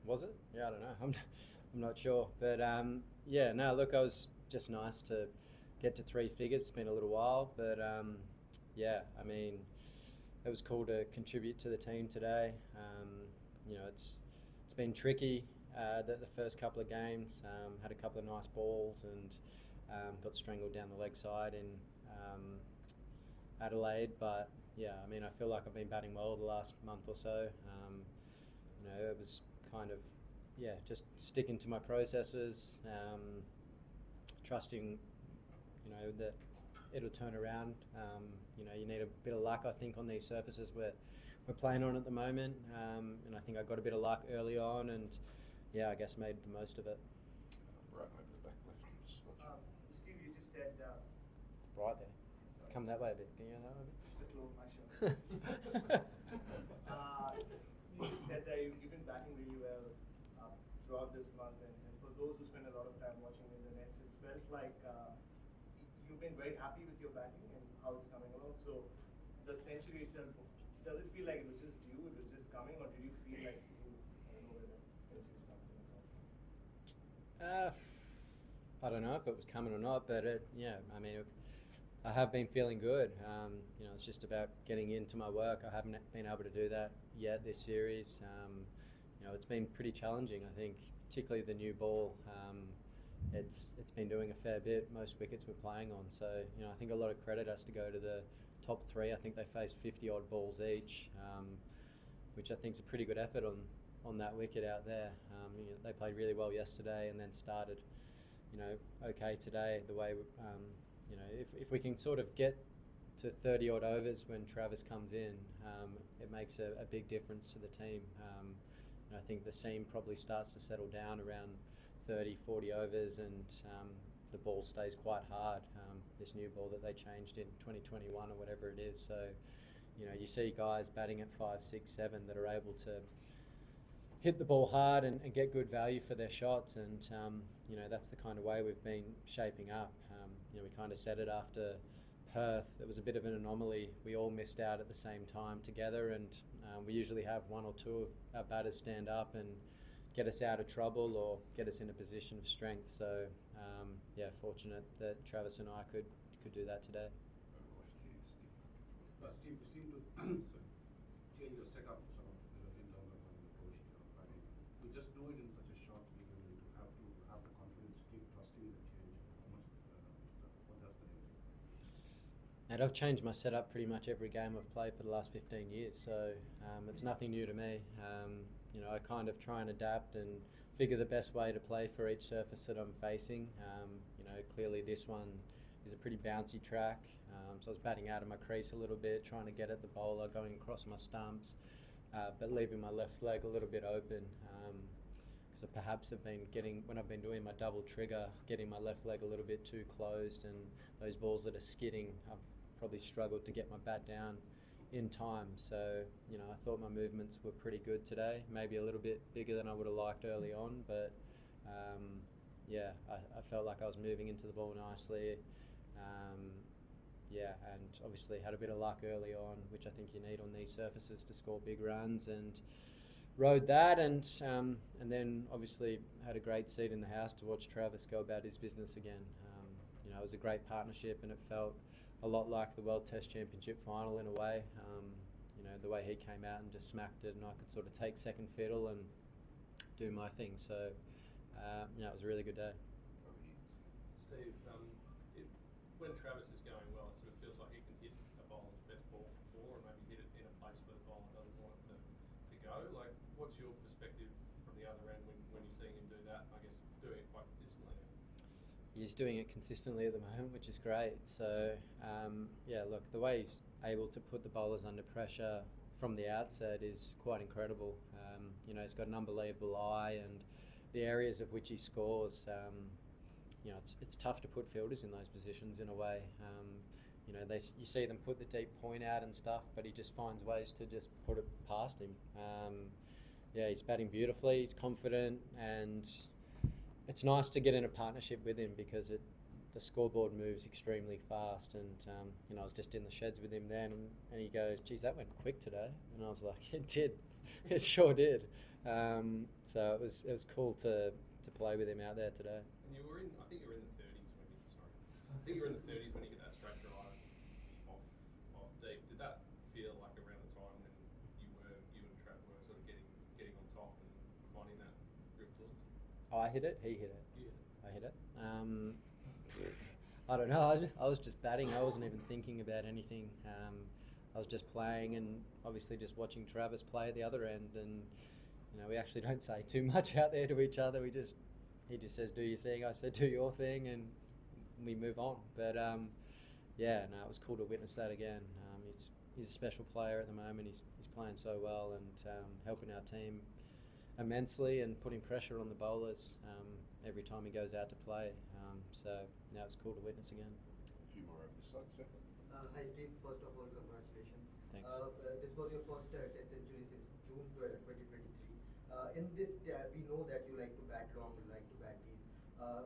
Was it? Yeah, I don't know. I'm not sure. But yeah, no, look, I was just nice to get to three figures. It's been a little while, but yeah, I mean, it was cool to contribute to the team today. It's been tricky the first couple of games. Had a couple of nice balls and got strangled down the leg side in um, Adelaide, but yeah, I mean, I feel like I've been batting well the last month or so. It was kind of, yeah, just sticking to my processes, trusting, that it'll turn around. You need a bit of luck, I think, on these surfaces we're playing on at the moment, and I think I got a bit of luck early on, and yeah, I guess made the most of it. Right over the back left. Steve, you just said. Right there. Sorry, Come that way a bit. Can you go that way a bit? just a bit low on my shoulder. You just said that you've been batting really well throughout this month, and for those who spend a lot of time watching in the nets, it's felt like you've been very happy with your batting and how it's coming along. So the century itself, does it feel like it was just due, it was just coming, or did you feel like you, I don't know whether century is coming or not? I don't know if it was coming or not, but I mean, I have been feeling good. It's just about getting into my work. I haven't been able to do that yet this series. It's been pretty challenging. I think, particularly the new ball. It's been doing a fair bit. Most wickets we're playing on, so I think a lot of credit has to go to the top three. I think they faced 50 odd balls each, which I think is a pretty good effort on that wicket out there. They played really well yesterday and then started, okay today. The way if we can sort of get to 30 odd overs when Travis comes in, it makes a big difference to the team. I think the seam probably starts to settle down around 30, 40 overs, and the ball stays quite hard. This new ball that they changed in 2021 or whatever it is. So, you see guys batting at 5, 6, 7 that are able to hit the ball hard and get good value for their shots, and that's the kind of way we've been shaping up. We kind of said it after Perth. It was a bit of an anomaly. We all missed out at the same time together, and we usually have one or two of our batters stand up and get us out of trouble or get us in a position of strength. So fortunate that Travis and I could do that today. Left here, Steve. Steve, you seem to sorry, change your setup sort of in terms of the approach to your batting. To just do it in such a short period and to have the confidence to keep trusting the change. How much? What does that entail? And I've changed my setup pretty much every game I've played for the last 15 years, so it's nothing new to me. I kind of try and adapt and figure the best way to play for each surface that I'm facing. Clearly this one is a pretty bouncy track, so I was batting out of my crease a little bit, trying to get at the bowler, going across my stumps, but leaving my left leg a little bit open. So perhaps when I've been doing my double trigger, getting my left leg a little bit too closed, and those balls that are skidding, I've probably struggled to get my bat down in time. So, I thought my movements were pretty good today, maybe a little bit bigger than I would have liked early on, but I felt like I was moving into the ball nicely. And obviously had a bit of luck early on, which I think you need on these surfaces to score big runs, and rode that, and then obviously had a great seat in the house to watch Travis go about his business again. It was a great partnership, and it felt a lot like the World Test Championship final in a way. The way he came out and just smacked it, and I could sort of take second fiddle and do my thing. So, it was a really good day. Steve, when Travis is going well, it sort of feels like he can hit a bowler's best ball before and maybe hit it in a place where the bowler doesn't want it to go. Like, what's your perspective from the other end when you're seeing him do that? I guess doing it quite consistently now. He's doing it consistently at the moment, which is great. So, look, the way he's able to put the bowlers under pressure from the outset is quite incredible. He's got an unbelievable eye, and the areas of which he scores, it's tough to put fielders in those positions in a way. You see them put the deep point out and stuff, but he just finds ways to just put it past him. He's batting beautifully, he's confident, and it's nice to get in a partnership with him because the scoreboard moves extremely fast. And I was just in the sheds with him then, and he goes, "Geez, that went quick today." And I was like, "It did." it sure did. So it was cool to play with him out there today. And you were in, I think you were in the 30s when you, sorry, I think you were in the 30s when you get that straight drive off deep. Did that feel like around the time when you and Trav were sort of getting on top and finding that real fluency? Oh, I hit it. He hit it. You hit it. I hit it. I don't know. I was just batting. I wasn't even thinking about anything. I was just playing and obviously just watching Travis play at the other end. And you know, we actually don't say too much out there to each other. He just says, "Do your thing." I said, "Do your thing," and we move on. But yeah, no, it was cool to witness that again. He's a special player at the moment. He's playing so well and helping our team immensely and putting pressure on the bowlers every time he goes out to play. So yeah, it was cool to witness again. A few more over this side, sir. Hi Steve, first of all congratulations. Thanks. This was your first test century since June 2023. In this, we know that you like to bat long, you like to bat deep.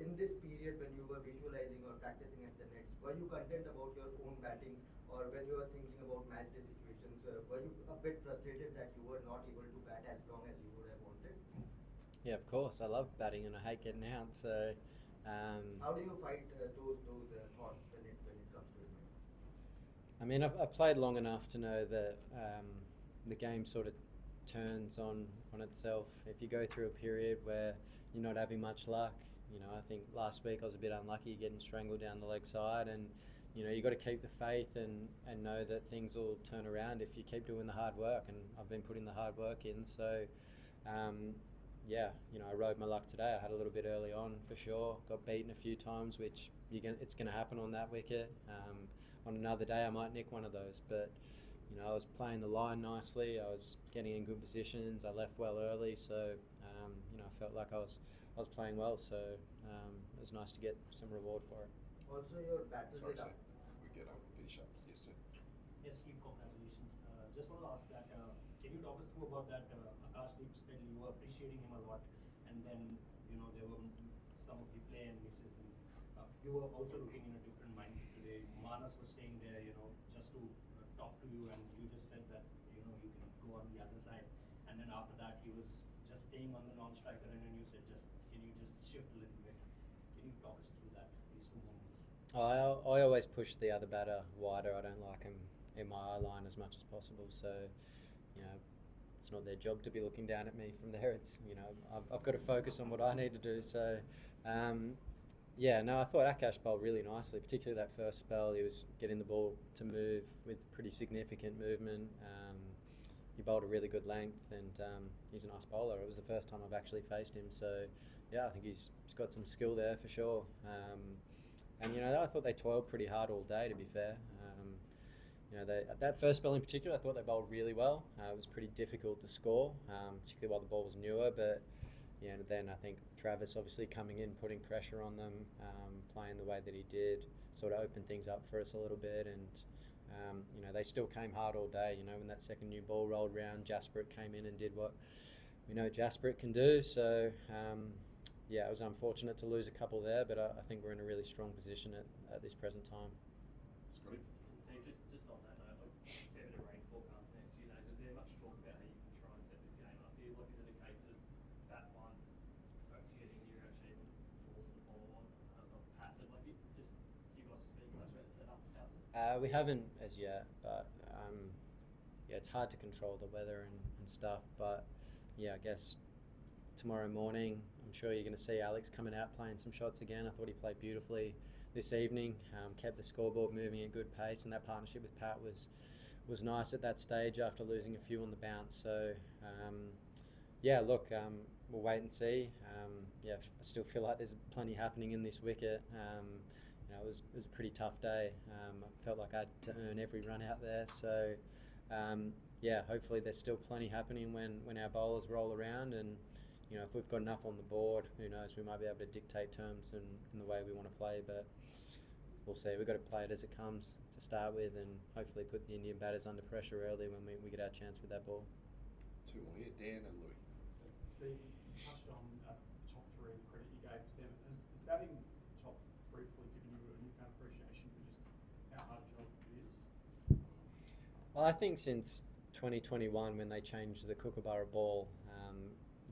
In this period when you were visualizing or practicing at the nets, were you content about your own batting, or when you were thinking about match day situations, were you a bit frustrated that you were not able to bat as long as you would have wanted? Yeah, of course. I love batting and I hate getting out. So How do you fight those thoughts when it comes to it? I mean, I've played long enough to know that the game sort of turns on itself. If you go through a period where you're not having much luck, you know, I think last week I was a bit unlucky getting strangled down the leg side, and you know, you got to keep the faith and know that things will turn around if you keep doing the hard work. And I've been putting the hard work in. So yeah, you know, I rode my luck today. I had a little bit early on for sure. Got beaten a few times, which it's going to happen on that wicket. On another day, I might nick one of those. But you know, I was playing the line nicely. I was getting in good positions. I left well early, so you know, I felt like I was playing well. So it was nice to get some reward for it. Also, your battle Sorry, with sir. We get on finish up. Yes, sir. Yes, Steve, congratulations. Just want to ask that, can you talk us through about that Akashdeep spell? You were appreciating him a lot, and then, you know, there were some of the play and misses, and you were also looking in a different mindset today. Manas was staying there, you know, just to talk to you, and you just said that, you know, you can go on the other side. And then after that, he was just staying on the non-striker, and then you said, can you just shift a little bit? Can you talk us through that, these two moments? I always push the other batter wider. I don't like him in my eye line as much as possible. So, you know, it's not their job to be looking down at me from there. It's, you know, I've got to focus on what I need to do. So, yeah, no, I thought Akash bowled really nicely, particularly that first spell. He was getting the ball to move with pretty significant movement. He bowled a really good length, and he's a nice bowler. It was the first time I've actually faced him. So, yeah, I think he's got some skill there for sure. And, you know, I thought they toiled pretty hard all day, to be fair. You know, that first spell in particular, I thought they bowled really well. It was pretty difficult to score, particularly while the ball was newer. But, you know, then I think Travis obviously coming in, putting pressure on them, playing the way that he did, sort of opened things up for us a little bit. And, you know, they still came hard all day. You know, when that second new ball rolled around, Jasper came in and did what we know Jasper can do. So, yeah, it was unfortunate to lose a couple there, but I think we're in a really strong position at this present time. Scotty? So just on that note, like, fair bit of rain forecast the next few days. Was there much talk about how you can try and set this game up here? Like, is it a case of bat once, getting here, actually force the ball on, not passive? Like, do you guys speak much about the setup out there? We haven't as yet, but yeah, it's hard to control the weather and stuff. But yeah, I guess tomorrow morning, I'm sure you're going to see Alex coming out playing some shots again. I thought he played beautifully this evening, kept the scoreboard moving at good pace, and that partnership with Pat was nice at that stage after losing a few on the bounce. So yeah, look, we'll wait and see. Yeah, I still feel like there's plenty happening in this wicket. You know, it was a pretty tough day. I felt like I had to earn every run out there. So yeah, hopefully there's still plenty happening when our bowlers roll around, and you know, if we've got enough on the board, who knows, we might be able to dictate terms in the way we want to play. But we'll see. We've got to play it as it comes to start with, and hopefully put the Indian batters under pressure early when we get our chance with that ball. Two more here, Dan and Louis. Steve, you touched on top three, the credit you gave to them. Has batting top briefly given you a newfound appreciation for just how hard a job it is? Well, I think since 2021 when they changed the Kookaburra ball,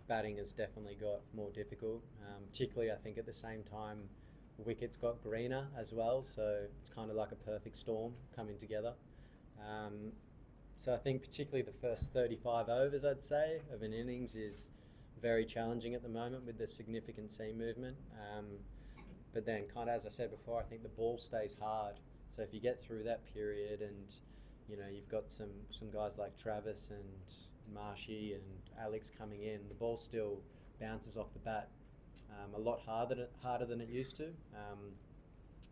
batting has definitely got more difficult. Particularly, I think at the same time, wickets got greener as well, so it's kind of like a perfect storm coming together. So I think particularly the first 35 overs, I'd say, of an innings is very challenging at the moment with the significant seam movement. But then, kind of as I said before, I think the ball stays hard. So if you get through that period, and you've got some guys like Travis and Marshy and Alex coming in, the ball still bounces off the bat a lot harder than it used to.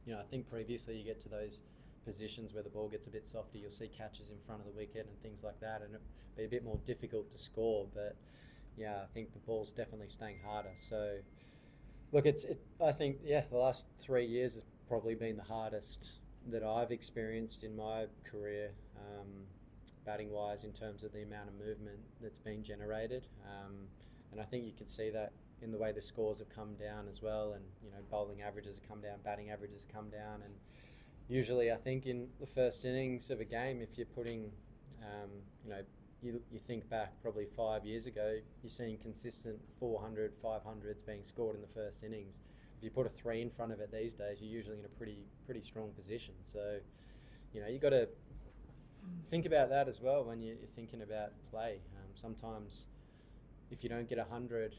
I think previously you get to those positions where the ball gets a bit softer, you'll see catches in front of the wicket and things like that, and it'd be a bit more difficult to score. But yeah, I think the ball's definitely staying harder. So look, I think the last 3 years has probably been the hardest that I've experienced in my career, batting wise, in terms of the amount of movement that's been generated. And I think you can see that in the way the scores have come down as well, and bowling averages have come down, batting averages have come down, and usually I think in the first innings of a game, if you're putting, you think back probably 5 years ago, you're seeing consistent 400, 500s being scored in the first innings. If you put a 3 in front of it these days, you're usually in a pretty strong position. So, you've got to think about that as well when you're thinking about play. Sometimes if you don't get 100,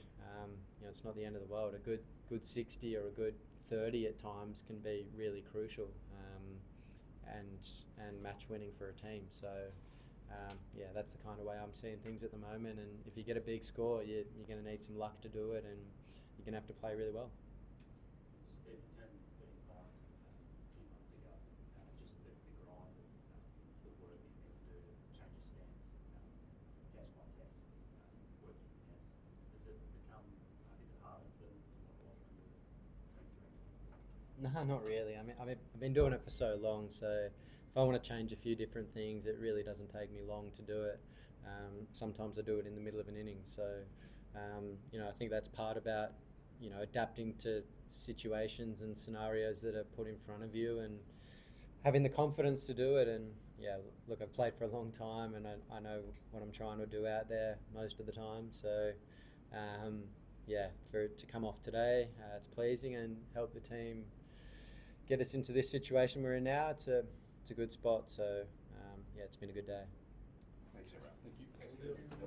it's not the end of the world. A good 60 or a good 30 at times can be really crucial, and match winning for a team. So that's the kind of way I'm seeing things at the moment. And if you get a big score, you're going to need some luck to do it, and you're going to have to play really well. Steve, you turned 35 a few months ago. Just the grind of the work that you need to do to change your stance, test by test, working from nets. Does it become, is it harder than what it was when you were 23? No, not really. I mean, I've been doing it for so long, so if I want to change a few different things, it really doesn't take me long to do it. Sometimes I do it in the middle of an inning. So, I think that's part about, adapting to situations and scenarios that are put in front of you, and having the confidence to do it. And look, I've played for a long time, and I know what I'm trying to do out there most of the time. So, for it to come off today, it's pleasing and help the team get us into this situation we're in now. It's a good spot. So, it's been a good day. Thanks, everyone. Thank you. Thanks, Steve.